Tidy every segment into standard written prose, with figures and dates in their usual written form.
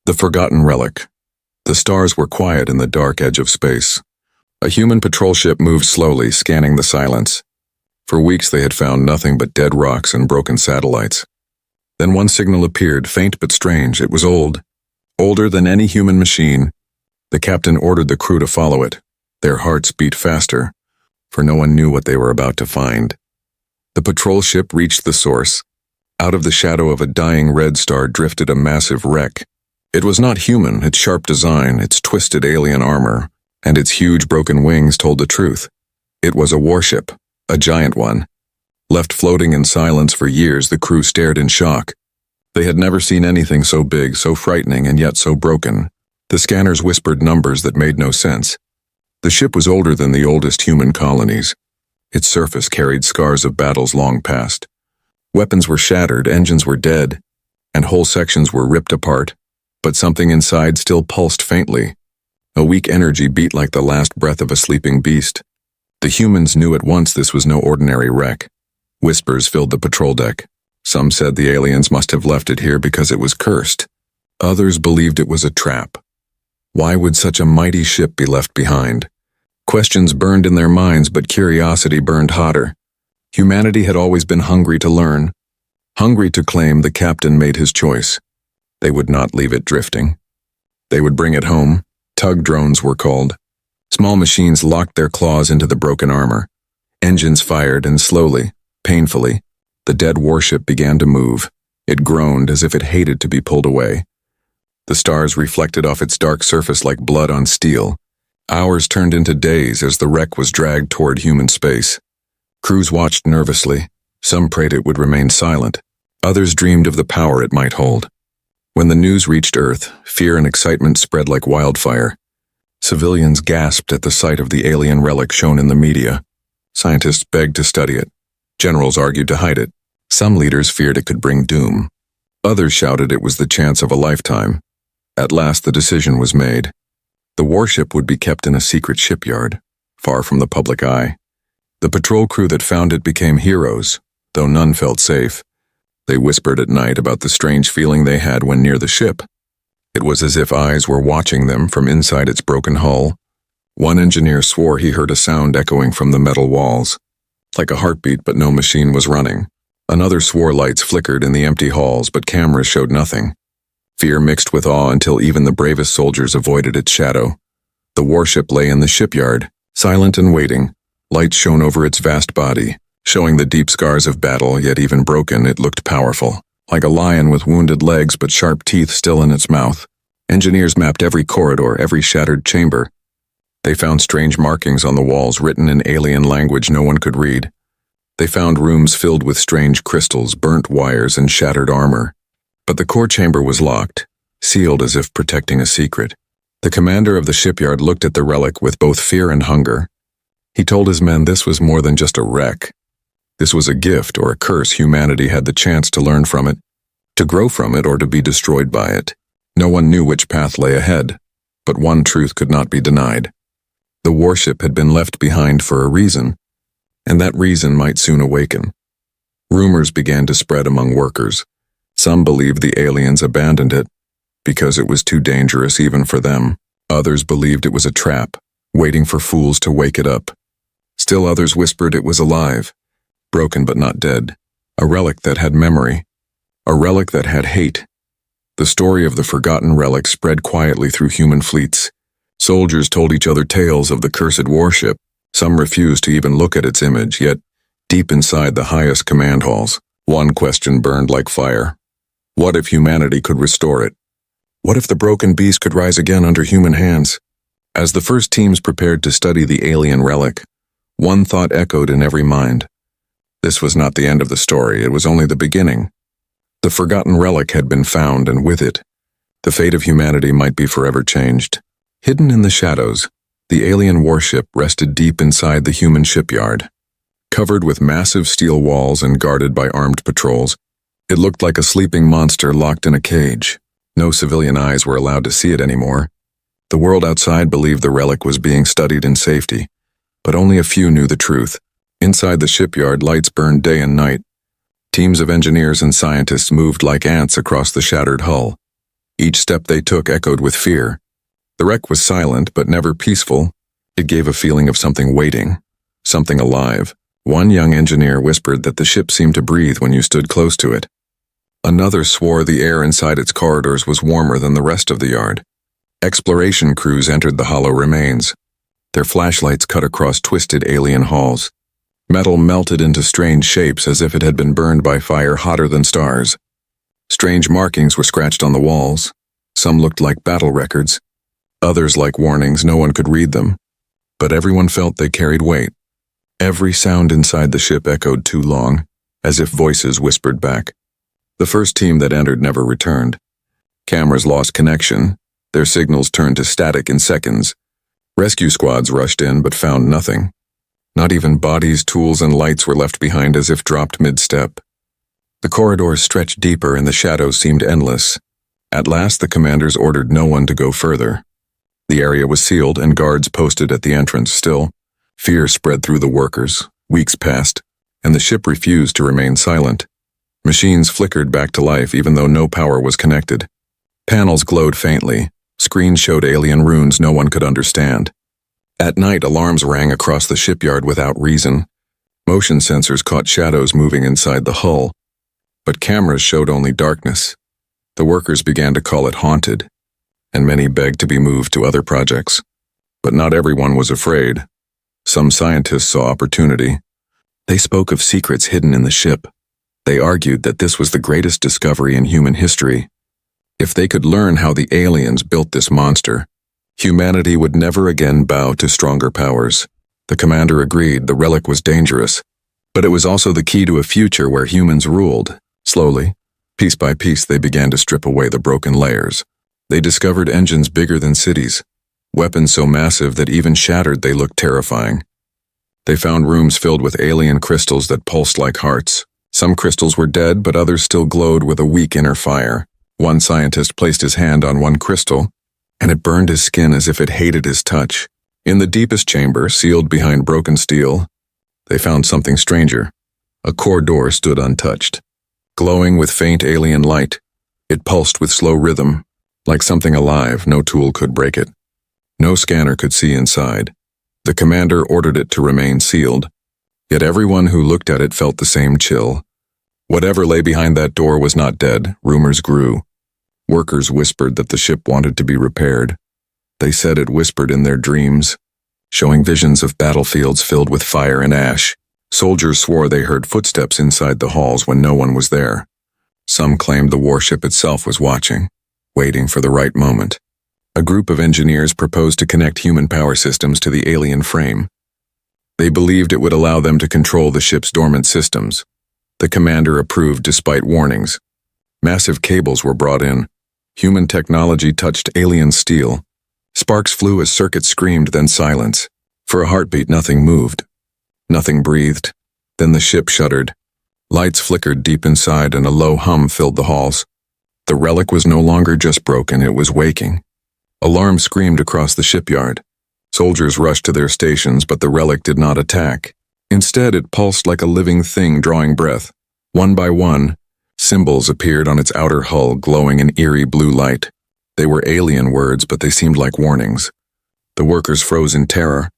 The forgotten relic. The stars were quiet in the dark edge of space. A human patrol ship moved slowly, scanning the silence. For weeks they had found nothing but dead rocks and broken satellites. Then one signal appeared, faint but strange. It was old. Older than any human machine. The captain ordered the crew to follow it. Their hearts beat faster, for no one knew what they were about to find. The patrol ship reached the source. Out of the shadow of a dying red star drifted a massive wreck. It was not human. Its sharp design, its twisted alien armor, and its huge broken wings told the truth. It was a warship, a giant one. Left floating in silence for years, the crew stared in shock. They had never seen anything so big, so frightening, and yet so broken. The scanners whispered numbers that made no sense. The ship was older than the oldest human colonies. Its surface carried scars of battles long past. Weapons were shattered, engines were dead, and whole sections were ripped apart, but something inside still pulsed faintly. A weak energy beat like the last breath of a sleeping beast. The humans knew at once this was no ordinary wreck. Whispers filled the patrol deck. Some said the aliens must have left it here because it was cursed. Others believed it was a trap. Why would such a mighty ship be left behind? Questions burned in their minds, but curiosity burned hotter. Humanity had always been hungry to learn, hungry to claim. The captain made his choice. They would not leave it drifting. They would bring it home. Tug drones were called. Small machines locked their claws into the broken armor. Engines fired, and slowly, painfully, the dead warship began to move. It groaned as if it hated to be pulled away. The stars reflected off its dark surface like blood on steel. Hours turned into days as the wreck was dragged toward human space. Crews watched nervously. Some prayed it would remain silent. Others dreamed of the power it might hold. When the news reached Earth, fear and excitement spread like wildfire. Civilians gasped at the sight of the alien relic shown in the media. Scientists begged to study it. Generals argued to hide it. Some leaders feared it could bring doom. Others shouted it was the chance of a lifetime. At last the decision was made. The warship would be kept in a secret shipyard, far from the public eye. The patrol crew that found it became heroes, though none felt safe. They whispered at night about the strange feeling they had when near the ship. It was as if eyes were watching them from inside its broken hull. One engineer swore he heard a sound echoing from the metal walls, like a heartbeat, but no machine was running. Another swore lights flickered in the empty halls, but cameras showed nothing. Fear mixed with awe until even the bravest soldiers avoided its shadow. The warship lay in the shipyard, silent and waiting. Lights shone over its vast body, showing the deep scars of battle, yet even broken, it looked powerful. Like a lion with wounded legs but sharp teeth still in its mouth. Engineers mapped every corridor, every shattered chamber. They found strange markings on the walls written in alien language no one could read. They found rooms filled with strange crystals, burnt wires, and shattered armor. But the core chamber was locked, sealed as if protecting a secret. The commander of the shipyard looked at the relic with both fear and hunger. He told his men this was more than just a wreck. This was a gift or a curse. Humanity had the chance to learn from it, to grow from it, or to be destroyed by it. No one knew which path lay ahead, but one truth could not be denied. The warship had been left behind for a reason, and that reason might soon awaken. Rumors began to spread among workers. Some believed the aliens abandoned it because it was too dangerous even for them. Others believed it was a trap, waiting for fools to wake it up. Still others whispered it was alive, broken but not dead, a relic that had memory, a relic that had hate. The story of the forgotten relic spread quietly through human fleets. Soldiers told each other tales of the cursed warship. Some refused to even look at its image, yet, deep inside the highest command halls, one question burned like fire. What if humanity could restore it? What if the broken beast could rise again under human hands? As the first teams prepared to study the alien relic, one thought echoed in every mind. This was not the end of the story, it was only the beginning. The forgotten relic had been found, and with it, the fate of humanity might be forever changed. Hidden in the shadows, the alien warship rested deep inside the human shipyard. Covered with massive steel walls and guarded by armed patrols, it looked like a sleeping monster locked in a cage. No civilian eyes were allowed to see it anymore. The world outside believed the relic was being studied in safety, but only a few knew the truth. Inside the shipyard, lights burned day and night. Teams of engineers and scientists moved like ants across the shattered hull. Each step they took echoed with fear. The wreck was silent but never peaceful. It gave a feeling of something waiting, something alive. One young engineer whispered that the ship seemed to breathe when you stood close to it. Another swore the air inside its corridors was warmer than the rest of the yard. Exploration crews entered the hollow remains. Their flashlights cut across twisted alien halls. Metal melted into strange shapes as if it had been burned by fire hotter than stars. Strange markings were scratched on the walls. Some looked like battle records. Others like warnings. No one could read them. But everyone felt they carried weight. Every sound inside the ship echoed too long, as if voices whispered back. The first team that entered never returned. Cameras lost connection. Their signals turned to static in seconds. Rescue squads rushed in but found nothing. Not even bodies, tools, and lights were left behind as if dropped mid-step. The corridors stretched deeper and the shadows seemed endless. At last the commanders ordered no one to go further. The area was sealed and guards posted at the entrance. Still, fear spread through the workers. Weeks passed, and the ship refused to remain silent. Machines flickered back to life even though no power was connected. Panels glowed faintly. Screens showed alien runes no one could understand. At night, alarms rang across the shipyard without reason. Motion sensors caught shadows moving inside the hull. But cameras showed only darkness. The workers began to call it haunted, and many begged to be moved to other projects. But not everyone was afraid. Some scientists saw opportunity. They spoke of secrets hidden in the ship. They argued that this was the greatest discovery in human history. If they could learn how the aliens built this monster, humanity would never again bow to stronger powers. The commander agreed the relic was dangerous, but it was also the key to a future where humans ruled. Slowly, piece by piece, they began to strip away the broken layers. They discovered engines bigger than cities, weapons so massive that even shattered they looked terrifying. They found rooms filled with alien crystals that pulsed like hearts. Some crystals were dead, but others still glowed with a weak inner fire. One scientist placed his hand on one crystal, and it burned his skin as if it hated his touch. In the deepest chamber, sealed behind broken steel, they found something stranger. A core door stood untouched, glowing with faint alien light. It pulsed with slow rhythm, like something alive. No tool could break it. No scanner could see inside. The commander ordered it to remain sealed, yet everyone who looked at it felt the same chill. Whatever lay behind that door was not dead. Rumors grew. Workers whispered that the ship wanted to be repaired. They said it whispered in their dreams, showing visions of battlefields filled with fire and ash. Soldiers swore they heard footsteps inside the halls when no one was there. Some claimed the warship itself was watching, waiting for the right moment. A group of engineers proposed to connect human power systems to the alien frame. They believed it would allow them to control the ship's dormant systems. The commander approved despite warnings. Massive cables were brought in. Human technology touched alien steel. Sparks flew as circuits screamed, then silence. For a heartbeat, nothing moved. Nothing breathed. Then the ship shuddered. Lights flickered deep inside and a low hum filled the halls. The relic was no longer just broken, it was waking. Alarms screamed across the shipyard. Soldiers rushed to their stations, but the relic did not attack. Instead, it pulsed like a living thing drawing breath. One by one, symbols appeared on its outer hull, glowing in eerie blue light. They were alien words, but they seemed like warnings. The workers froze in terror,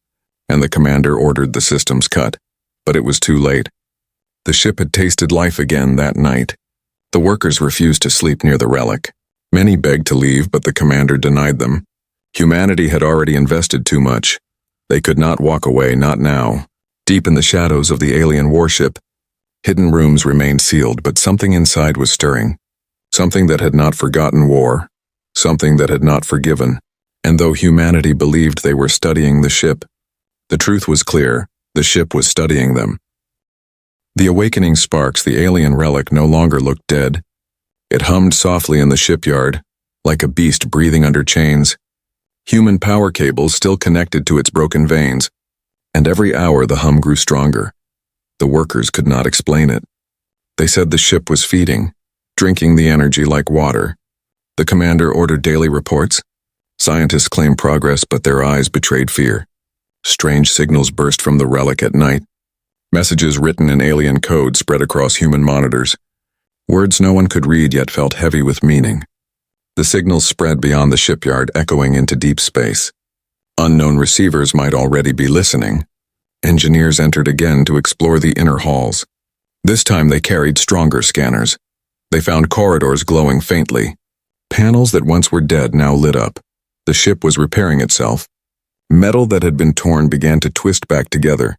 and the commander ordered the systems cut. But it was too late. The ship had tasted life again that night. The workers refused to sleep near the relic. Many begged to leave, but the commander denied them. Humanity had already invested too much. They could not walk away, not now. Deep in the shadows of the alien warship, hidden rooms remained sealed, but something inside was stirring. Something that had not forgotten war. Something that had not forgiven. And though humanity believed they were studying the ship, the truth was clear. The ship was studying them. The awakening sparks, the alien relic no longer looked dead. It hummed softly in the shipyard, like a beast breathing under chains. Human power cables still connected to its broken veins, and every hour the hum grew stronger. The workers could not explain it. They said the ship was feeding, drinking the energy like water. The commander ordered daily reports. Scientists claimed progress, but their eyes betrayed fear. Strange signals burst from the relic at night. Messages written in alien code spread across human monitors. Words no one could read yet felt heavy with meaning. The signals spread beyond the shipyard, echoing into deep space. Unknown receivers might already be listening. Engineers entered again to explore the inner halls. This time they carried stronger scanners. They found corridors glowing faintly. Panels that once were dead now lit up. The ship was repairing itself. Metal that had been torn began to twist back together.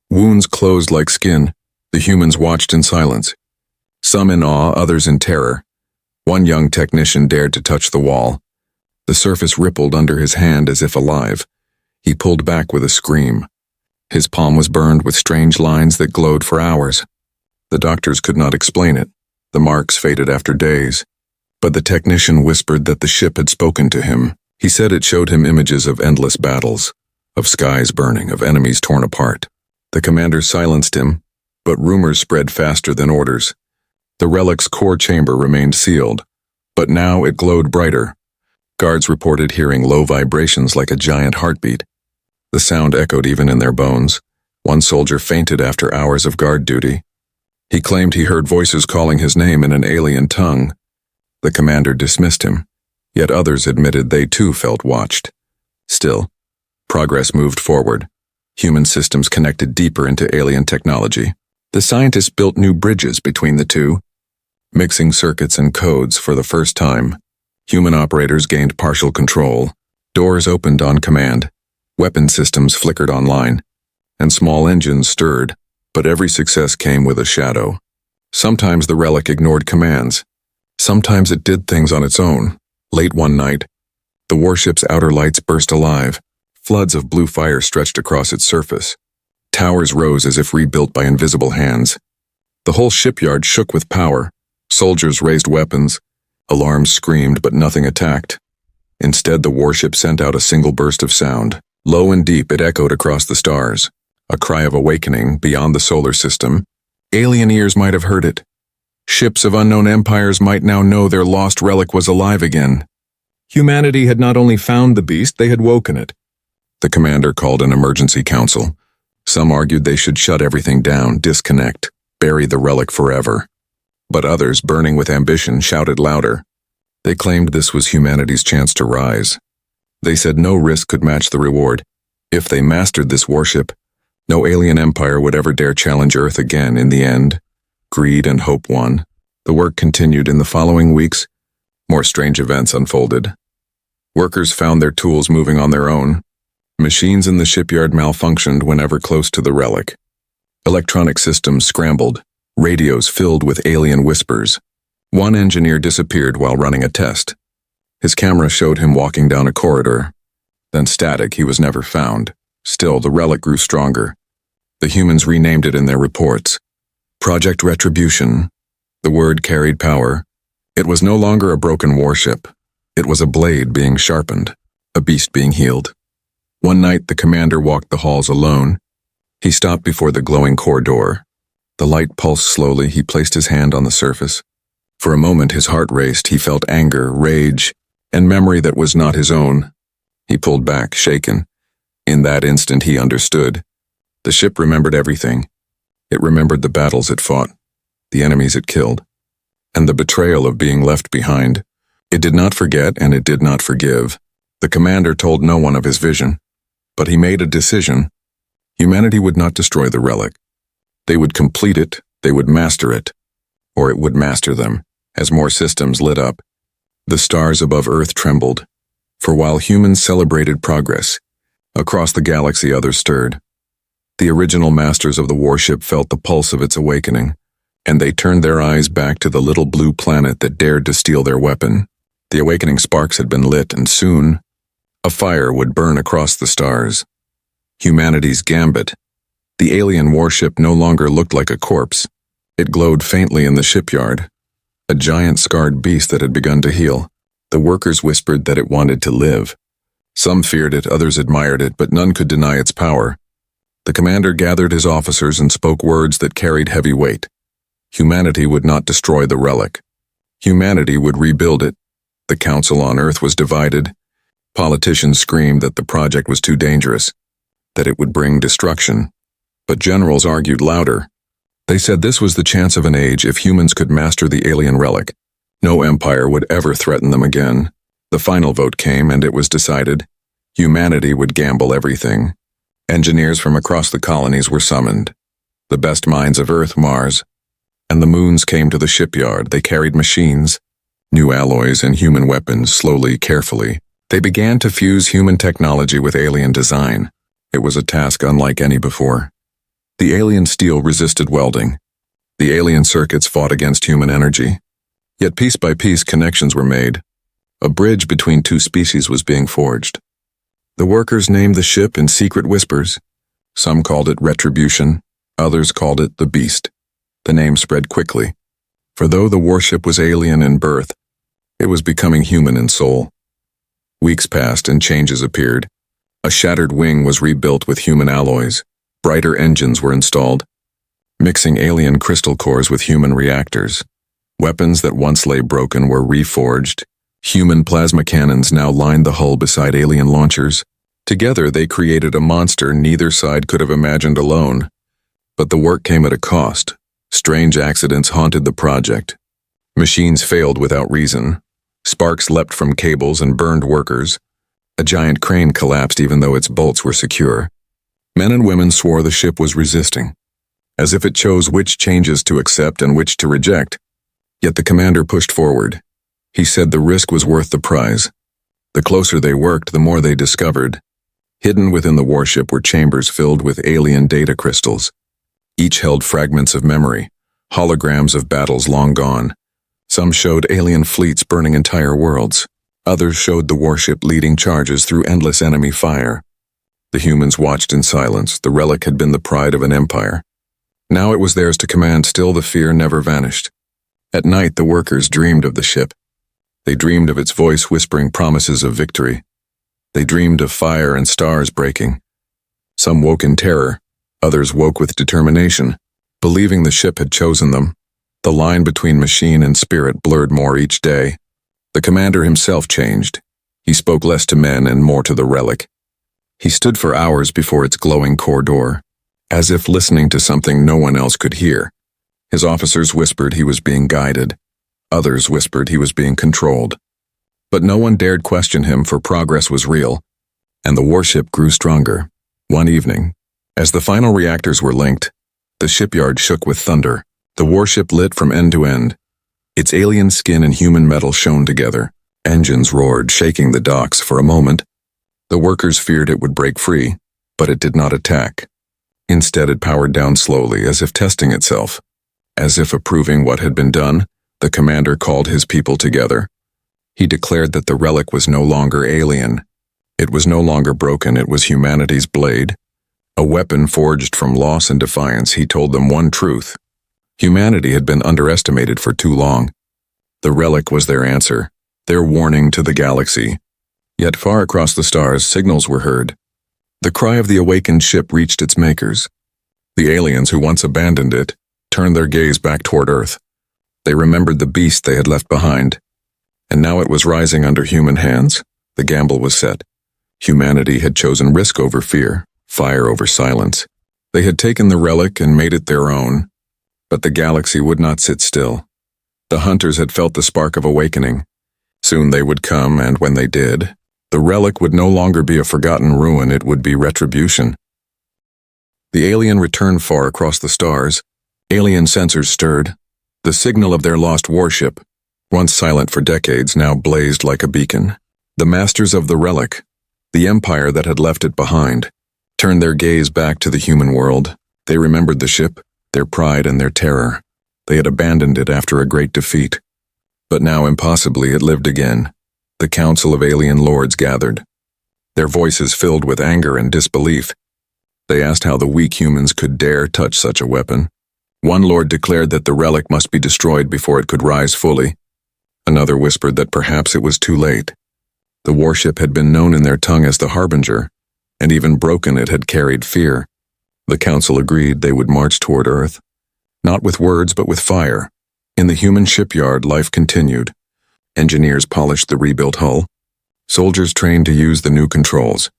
Wounds closed like skin. The humans watched in silence. Some in awe, others in terror. One young technician dared to touch the wall. The surface rippled under his hand as if alive. He pulled back with a scream. His palm was burned with strange lines that glowed for hours. The doctors could not explain it. The marks faded after days. But the technician whispered that the ship had spoken to him. He said it showed him images of endless battles, of skies burning, of enemies torn apart. The commander silenced him, but rumors spread faster than orders. The relic's core chamber remained sealed, but now it glowed brighter. Guards reported hearing low vibrations like a giant heartbeat. The sound echoed even in their bones. One soldier fainted after hours of guard duty. He claimed he heard voices calling his name in an alien tongue. The commander dismissed him, yet others admitted they too felt watched. Still, progress moved forward. Human systems connected deeper into alien technology. The scientists built new bridges between the two, mixing circuits and codes for the first time. Human operators gained partial control. Doors opened on command. Weapon systems flickered online, and small engines stirred, but every success came with a shadow. Sometimes the relic ignored commands. Sometimes it did things on its own. Late one night, the warship's outer lights burst alive. Floods of blue fire stretched across its surface. Towers rose as if rebuilt by invisible hands. The whole shipyard shook with power. Soldiers raised weapons. Alarms screamed, but nothing attacked. Instead, the warship sent out a single burst of sound. Low and deep, it echoed across the stars. A cry of awakening beyond the solar system. Alien ears might have heard it. Ships of unknown empires might now know their lost relic was alive again. Humanity had not only found the beast, they had woken it. The commander called an emergency council. Some argued they should shut everything down, disconnect, bury the relic forever. But others, burning with ambition, shouted louder. They claimed this was humanity's chance to rise. They said no risk could match the reward. If they mastered this warship, no alien empire would ever dare challenge Earth again. In the end, greed and hope won. The work continued in the following weeks. More strange events unfolded. Workers found their tools moving on their own. Machines in the shipyard malfunctioned whenever close to the relic. Electronic systems scrambled, radios filled with alien whispers. One engineer disappeared while running a test. His camera showed him walking down a corridor. Then static, he was never found. Still, the relic grew stronger. The humans renamed it in their reports. Project Retribution. The word carried power. It was no longer a broken warship. It was a blade being sharpened, a beast being healed. One night, the commander walked the halls alone. He stopped before the glowing core door. The light pulsed slowly. He placed his hand on the surface. For a moment, his heart raced. He felt anger, rage, and memory that was not his own. He pulled back, shaken. In that instant, he understood. The ship remembered everything. It remembered the battles it fought, the enemies it killed, and the betrayal of being left behind. It did not forget, and it did not forgive. The commander told no one of his vision. But he made a decision. Humanity would not destroy the relic. They would complete it, they would master it, or it would master them. As more systems lit up, the stars above Earth trembled. For while humans celebrated progress, across the galaxy others stirred. The original masters of the warship felt the pulse of its awakening, and they turned their eyes back to the little blue planet that dared to steal their weapon. The awakening sparks had been lit, and soon, a fire would burn across the stars. Humanity's gambit. The alien warship no longer looked like a corpse. It glowed faintly in the shipyard, a giant scarred beast that had begun to heal. The workers whispered that it wanted to live. Some feared it, others admired it, but none could deny its power. The commander gathered his officers and spoke words that carried heavy weight. Humanity would not destroy the relic. Humanity would rebuild it. The council on Earth was divided. Politicians screamed that the project was too dangerous, that it would bring destruction. But generals argued louder. They said this was the chance of an age if humans could master the alien relic. No empire would ever threaten them again. The final vote came, and it was decided. Humanity would gamble everything. Engineers from across the colonies were summoned. The best minds of Earth, Mars, and the moons came to the shipyard. They carried machines, new alloys, and human weapons. Slowly, carefully, they began to fuse human technology with alien design. It was a task unlike any before. The alien steel resisted welding. The alien circuits fought against human energy. Yet piece by piece connections were made. A bridge between two species was being forged. The workers named the ship in secret whispers. Some called it Retribution, others called it the Beast. The name spread quickly, for though the warship was alien in birth, it was becoming human in soul. Weeks passed and changes appeared. A shattered wing was rebuilt with human alloys. Brighter engines were installed, mixing alien crystal cores with human reactors. Weapons that once lay broken were reforged. Human plasma cannons now lined the hull beside alien launchers. Together they created a monster neither side could have imagined alone. But the work came at a cost. Strange accidents haunted the project. Machines failed without reason. Sparks leapt from cables and burned workers. A giant crane collapsed even though its bolts were secure. Men and women swore the ship was resisting, as if it chose which changes to accept and which to reject. Yet the commander pushed forward. He said the risk was worth the prize. The closer they worked, the more they discovered. Hidden within the warship were chambers filled with alien data crystals. Each held fragments of memory, holograms of battles long gone. Some showed alien fleets burning entire worlds. Others showed the warship leading charges through endless enemy fire. The humans watched in silence. The relic had been the pride of an empire. Now it was theirs to command. Still the fear never vanished. At night the workers dreamed of the ship. They dreamed of its voice whispering promises of victory. They dreamed of fire and stars breaking. Some woke in terror. Others woke with determination, believing the ship had chosen them. The line between machine and spirit blurred more each day. The commander himself changed. He spoke less to men and more to the relic. He stood for hours before its glowing core door, as if listening to something no one else could hear. His officers whispered he was being guided. Others whispered he was being controlled. But no one dared question him, for progress was real, and the warship grew stronger. One evening, as the final reactors were linked, the shipyard shook with thunder. The warship lit from end to end. Its alien skin and human metal shone together. Engines roared, shaking the docks. For a moment, the workers feared it would break free, but it did not attack. Instead, it powered down slowly, as if testing itself. As if approving what had been done, the commander called his people together. He declared that the relic was no longer alien. It was no longer broken. It was humanity's blade. A weapon forged from loss and defiance. He told them one truth. Humanity had been underestimated for too long. The relic was their answer, their warning to the galaxy. Yet far across the stars, signals were heard. The cry of the awakened ship reached its makers. The aliens who once abandoned it turned their gaze back toward Earth. They remembered the beast they had left behind. And now it was rising under human hands. The gamble was set. Humanity had chosen risk over fear, fire over silence. They had taken the relic and made it their own. But the galaxy would not sit still. The hunters had felt the spark of awakening. Soon they would come, and when they did, the relic would no longer be a forgotten ruin. It would be retribution. The alien returned far across the stars. Alien sensors stirred. The signal of their lost warship, once silent for decades, now blazed like a beacon. The masters of the relic, the empire that had left it behind, turned their gaze back to the human world. They remembered the ship, their pride and their terror. They had abandoned it after a great defeat. But now, impossibly, it lived again. The council of alien lords gathered, their voices filled with anger and disbelief. They asked how the weak humans could dare touch such a weapon. One lord declared that the relic must be destroyed before it could rise fully. Another whispered that perhaps it was too late. The warship had been known in their tongue as the Harbinger, and even broken it had carried fear. The council agreed they would march toward Earth, not with words but with fire. In the human shipyard, life continued. Engineers polished the rebuilt hull. Soldiers trained to use the new controls.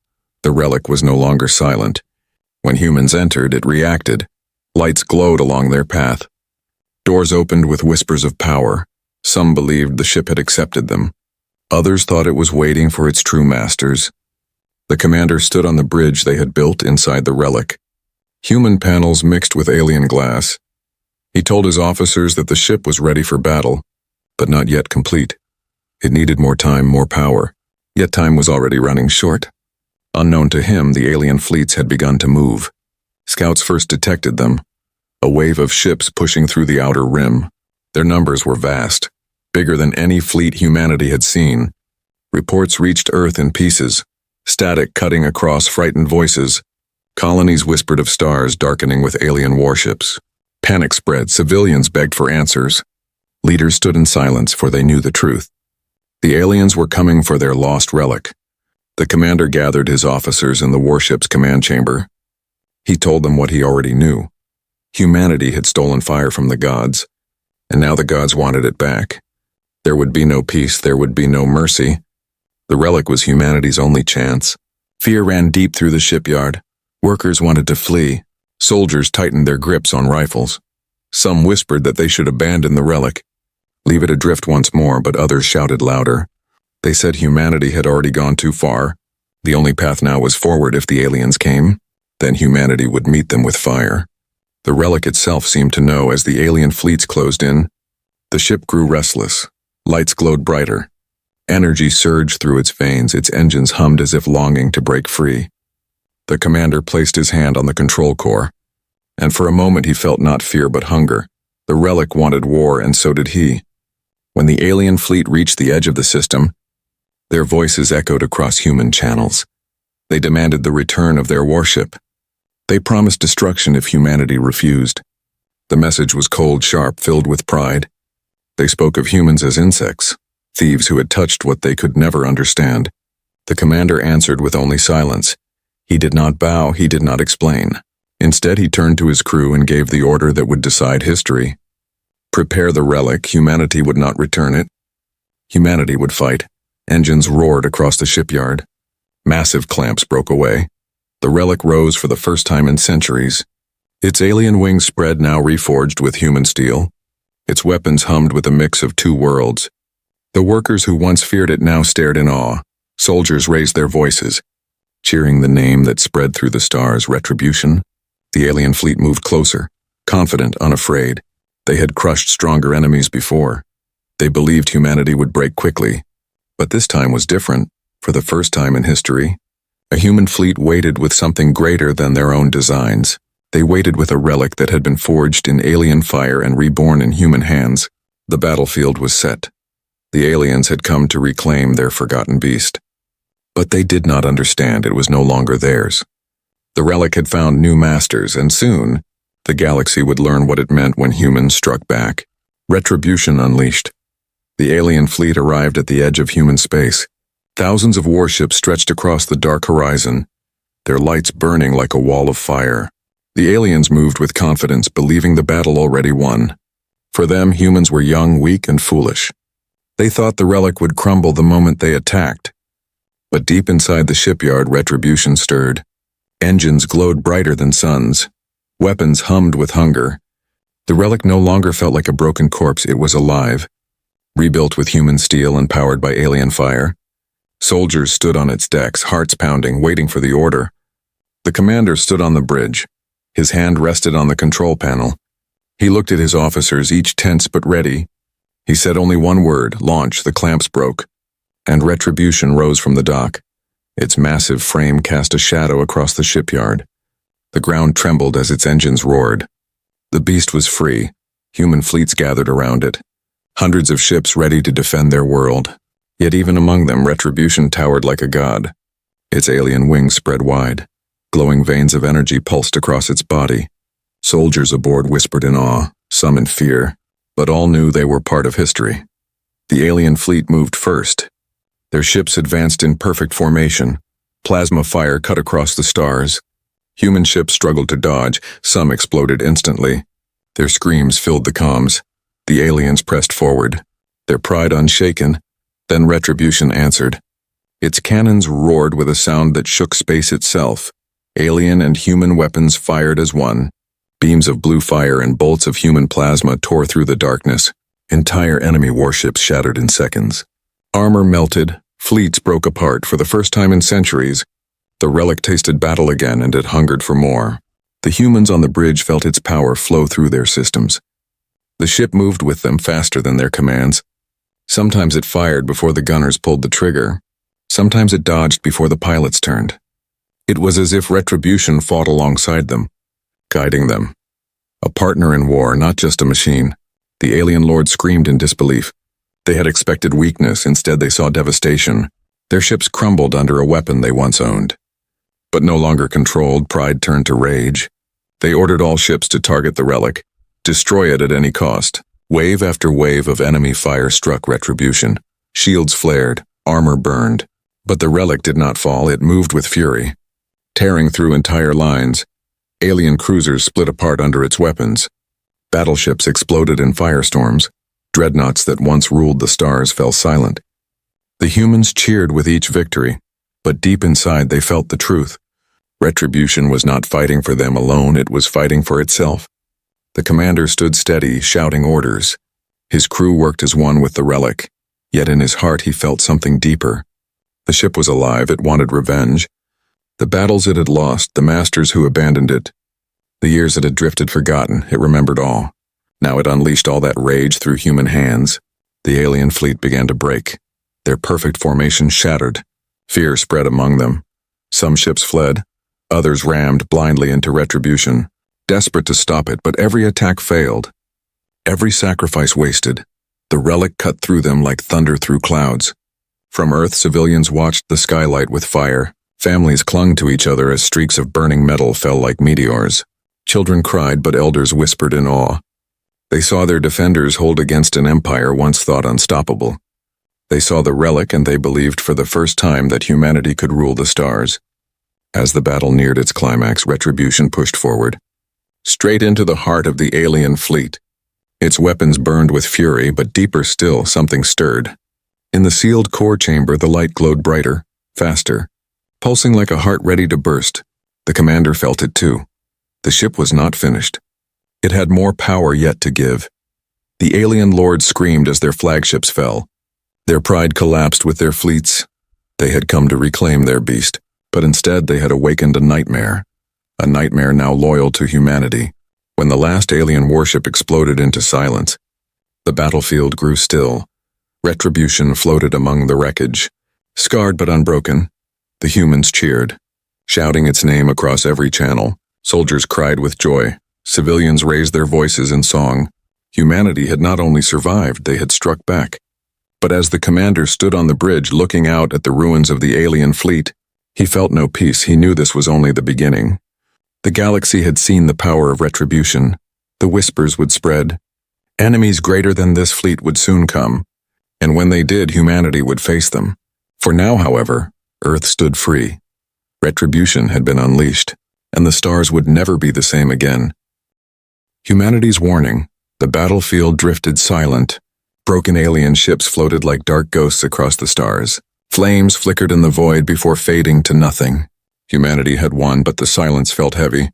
The relic was no longer silent. When humans entered, it reacted. Lights glowed along their path. Doors opened with whispers of power. Some believed the ship had accepted them. Others thought it was waiting for its true masters. The commander stood on the bridge they had built inside the relic. Human panels mixed with alien glass. He told his officers that the ship was ready for battle, but not yet complete. It needed more time, more power, yet time was already running short. Unknown to him, the alien fleets had begun to move. Scouts first detected them, a wave of ships pushing through the outer rim. Their numbers were vast, bigger than any fleet humanity had seen. Reports reached Earth in pieces, static cutting across frightened voices. Colonies whispered of stars darkening with alien warships. Panic spread, civilians begged for answers. Leaders stood in silence, for they knew the truth. The aliens were coming for their lost relic. The commander gathered his officers in the warship's command chamber. He told them what he already knew. Humanity had stolen fire from the gods, and now the gods wanted it back. There would be no peace, there would be no mercy. The relic was humanity's only chance. Fear ran deep through the shipyard. Workers wanted to flee. Soldiers tightened their grips on rifles. Some whispered that they should abandon the relic, leave it adrift once more, but others shouted louder. They said humanity had already gone too far. The only path now was forward. If the aliens came, then humanity would meet them with fire. The relic itself seemed to know as the alien fleets closed in. The ship grew restless. Lights glowed brighter. Energy surged through its veins, its engines hummed as if longing to break free. The commander placed his hand on the control core, and for a moment he felt not fear but hunger. The relic wanted war, and so did he. When the alien fleet reached the edge of the system, their voices echoed across human channels. They demanded the return of their warship. They promised destruction if humanity refused. The message was cold, sharp, filled with pride. They spoke of humans as insects, thieves who had touched what they could never understand. The commander answered with only silence. He did not bow, he did not explain. Instead, he turned to his crew and gave the order that would decide history. Prepare the relic. Humanity would not return it. Humanity would fight. Engines roared across the shipyard. Massive clamps broke away. The relic rose for the first time in centuries. Its alien wings spread, now reforged with human steel. Its weapons hummed with a mix of two worlds. The workers who once feared it now stared in awe. Soldiers raised their voices, cheering the name that spread through the stars, retribution. The alien fleet moved closer, confident, unafraid. They had crushed stronger enemies before. They believed humanity would break quickly. But this time was different. For the first time in history, a human fleet waited with something greater than their own designs. They waited with a relic that had been forged in alien fire and reborn in human hands. The battlefield was set. The aliens had come to reclaim their forgotten beast. But they did not understand it was no longer theirs. The relic had found new masters, and soon, the galaxy would learn what it meant when humans struck back. Retribution unleashed. The alien fleet arrived at the edge of human space. Thousands of warships stretched across the dark horizon, their lights burning like a wall of fire. The aliens moved with confidence, believing the battle already won. For them, humans were young, weak, and foolish. They thought the relic would crumble the moment they attacked. But deep inside the shipyard, retribution stirred. Engines glowed brighter than suns. Weapons hummed with hunger. The relic no longer felt like a broken corpse, it was alive. Rebuilt with human steel and powered by alien fire. Soldiers stood on its decks, hearts pounding, waiting for the order. The commander stood on the bridge. His hand rested on the control panel. He looked at his officers, each tense but ready. He said only one word, launch. The clamps broke, and retribution rose from the dock. Its massive frame cast a shadow across the shipyard. The ground trembled as its engines roared. The beast was free. Human fleets gathered around it. Hundreds of ships ready to defend their world. Yet even among them, retribution towered like a god. Its alien wings spread wide. Glowing veins of energy pulsed across its body. Soldiers aboard whispered in awe, some in fear, but all knew they were part of history. The alien fleet moved first. Their ships advanced in perfect formation. Plasma fire cut across the stars. Human ships struggled to dodge, some exploded instantly. Their screams filled the comms. The aliens pressed forward, their pride unshaken. Then retribution answered. Its cannons roared with a sound that shook space itself. Alien and human weapons fired as one. Beams of blue fire and bolts of human plasma tore through the darkness. Entire enemy warships shattered in seconds. Armor melted, fleets broke apart for the first time in centuries. The relic tasted battle again, and it hungered for more. The humans on the bridge felt its power flow through their systems. The ship moved with them faster than their commands. Sometimes it fired before the gunners pulled the trigger. Sometimes it dodged before the pilots turned. It was as if retribution fought alongside them, guiding them. A partner in war, not just a machine. The alien lord screamed in disbelief. They had expected weakness, instead they saw devastation. Their ships crumbled under a weapon they once owned. But no longer controlled, pride turned to rage. They ordered all ships to target the relic, destroy it at any cost. Wave after wave of enemy fire struck retribution. Shields flared, armor burned. But the relic did not fall, it moved with fury. Tearing through entire lines, alien cruisers split apart under its weapons. Battleships exploded in firestorms. Dreadnoughts that once ruled the stars fell silent. The humans cheered with each victory, but deep inside they felt the truth. Retribution was not fighting for them alone, it was fighting for itself. The commander stood steady, shouting orders. His crew worked as one with the relic, yet in his heart he felt something deeper. The ship was alive, it wanted revenge. The battles it had lost, the masters who abandoned it. The years it had drifted forgotten, it remembered all. Now it unleashed all that rage through human hands. The alien fleet began to break. Their perfect formation shattered. Fear spread among them. Some ships fled. Others rammed blindly into retribution, desperate to stop it, but every attack failed. Every sacrifice wasted. The relic cut through them like thunder through clouds. From Earth, civilians watched the skylight with fire. Families clung to each other as streaks of burning metal fell like meteors. Children cried, but elders whispered in awe. They saw their defenders hold against an empire once thought unstoppable. They saw the relic and they believed for the first time that humanity could rule the stars. As the battle neared its climax, retribution pushed forward, straight into the heart of the alien fleet. Its weapons burned with fury, but deeper still, something stirred. In the sealed core chamber, the light glowed brighter, faster, pulsing like a heart ready to burst. The commander felt it too. The ship was not finished. It had more power yet to give. The alien lords screamed as their flagships fell. Their pride collapsed with their fleets. They had come to reclaim their beast, but instead they had awakened a nightmare now loyal to humanity. When the last alien warship exploded into silence, the battlefield grew still. Retribution floated among the wreckage. Scarred but unbroken, the humans cheered, shouting its name across every channel. Soldiers cried with joy. Civilians raised their voices in song. Humanity had not only survived, they had struck back. But as the commander stood on the bridge looking out at the ruins of the alien fleet, he felt no peace. He knew this was only the beginning. The galaxy had seen the power of retribution. The whispers would spread. Enemies greater than this fleet would soon come, and when they did, humanity would face them. For now, however, Earth stood free. Retribution had been unleashed, and the stars would never be the same again. Humanity's warning. The battlefield drifted silent. Broken alien ships floated like dark ghosts across the stars. Flames flickered in the void before fading to nothing. Humanity had won, but the silence felt heavy.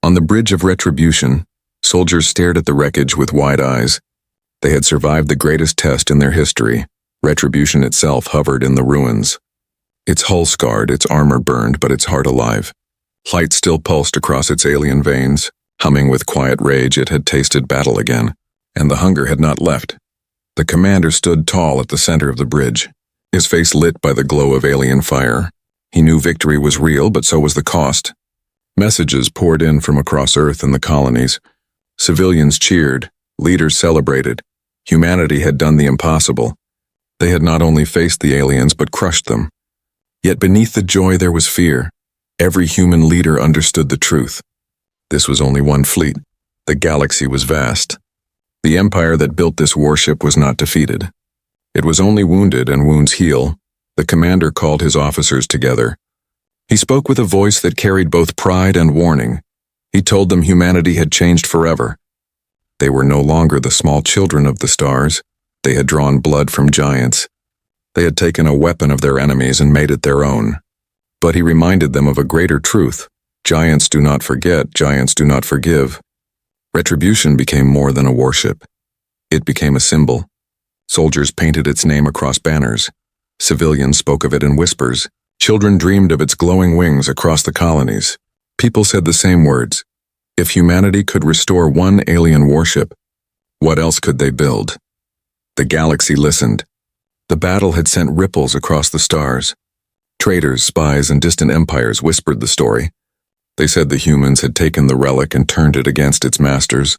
On the bridge of retribution, soldiers stared at the wreckage with wide eyes. They had survived the greatest test in their history. Retribution itself hovered in the ruins. Its hull scarred, its armor burned, but its heart alive. Light still pulsed across its alien veins. Humming with quiet rage, it had tasted battle again, and the hunger had not left. The commander stood tall at the center of the bridge, his face lit by the glow of alien fire. He knew victory was real, but so was the cost. Messages poured in from across Earth and the colonies. Civilians cheered, leaders celebrated. Humanity had done the impossible. They had not only faced the aliens, but crushed them. Yet beneath the joy there was fear. Every human leader understood the truth. This was only one fleet. The galaxy was vast. The empire that built this warship was not defeated. It was only wounded, and wounds heal. The commander called his officers together. He spoke with a voice that carried both pride and warning. He told them humanity had changed forever. They were no longer the small children of the stars. They had drawn blood from giants. They had taken a weapon of their enemies and made it their own. But he reminded them of a greater truth. Giants do not forget, giants do not forgive. Retribution became more than a warship. It became a symbol. Soldiers painted its name across banners. Civilians spoke of it in whispers. Children dreamed of its glowing wings across the colonies. People said the same words. If humanity could restore one alien warship, what else could they build? The galaxy listened. The battle had sent ripples across the stars. Traitors, spies, and distant empires whispered the story. They said the humans had taken the relic and turned it against its masters.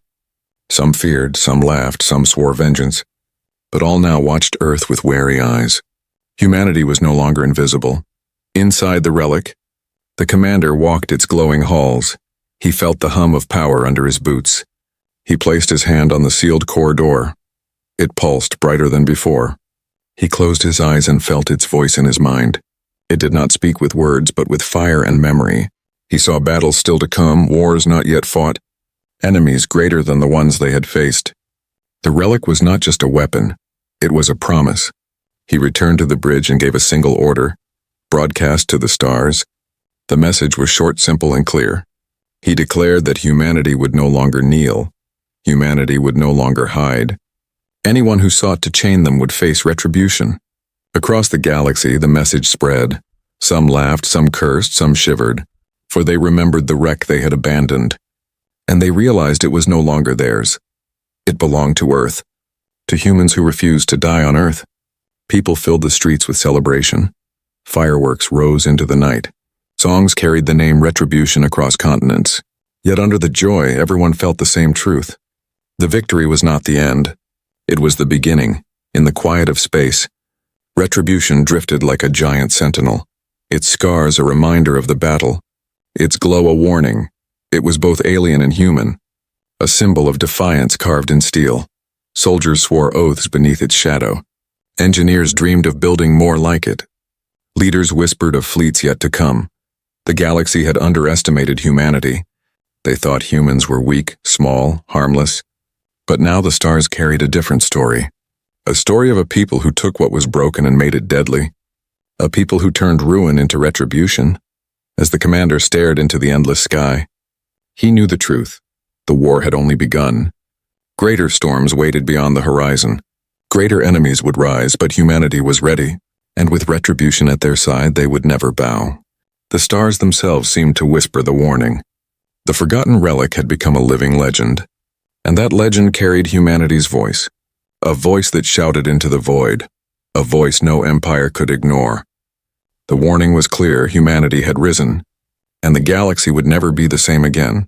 Some feared, some laughed, some swore vengeance. But all now watched Earth with wary eyes. Humanity was no longer invisible. Inside the relic, the commander walked its glowing halls. He felt the hum of power under his boots. He placed his hand on the sealed core door. It pulsed brighter than before. He closed his eyes and felt its voice in his mind. It did not speak with words, but with fire and memory. He saw battles still to come, wars not yet fought, enemies greater than the ones they had faced. The relic was not just a weapon. It was a promise. He returned to the bridge and gave a single order, broadcast to the stars. The message was short, simple, and clear. He declared that humanity would no longer kneel. Humanity would no longer hide. Anyone who sought to chain them would face retribution. Across the galaxy, the message spread. Some laughed, some cursed, some shivered, for they remembered the wreck they had abandoned. And they realized it was no longer theirs. It belonged to Earth, to humans who refused to die on Earth. People filled the streets with celebration. Fireworks rose into the night. Songs carried the name Retribution across continents. Yet under the joy, everyone felt the same truth. The victory was not the end. It was the beginning. In the quiet of space, Retribution drifted like a giant sentinel. Its scars a reminder of the battle. Its glow a warning. It was both alien and human. A symbol of defiance carved in steel. Soldiers swore oaths beneath its shadow. Engineers dreamed of building more like it. Leaders whispered of fleets yet to come. The galaxy had underestimated humanity. They thought humans were weak, small, harmless. But now the stars carried a different story. A story of a people who took what was broken and made it deadly. A people who turned ruin into retribution. As the commander stared into the endless sky, he knew the truth. The war had only begun. Greater storms waited beyond the horizon. Greater enemies would rise, but humanity was ready, and with retribution at their side, they would never bow. The stars themselves seemed to whisper the warning. The forgotten relic had become a living legend, and that legend carried humanity's voice. A voice that shouted into the void, a voice no empire could ignore. The warning was clear: humanity had risen, and the galaxy would never be the same again.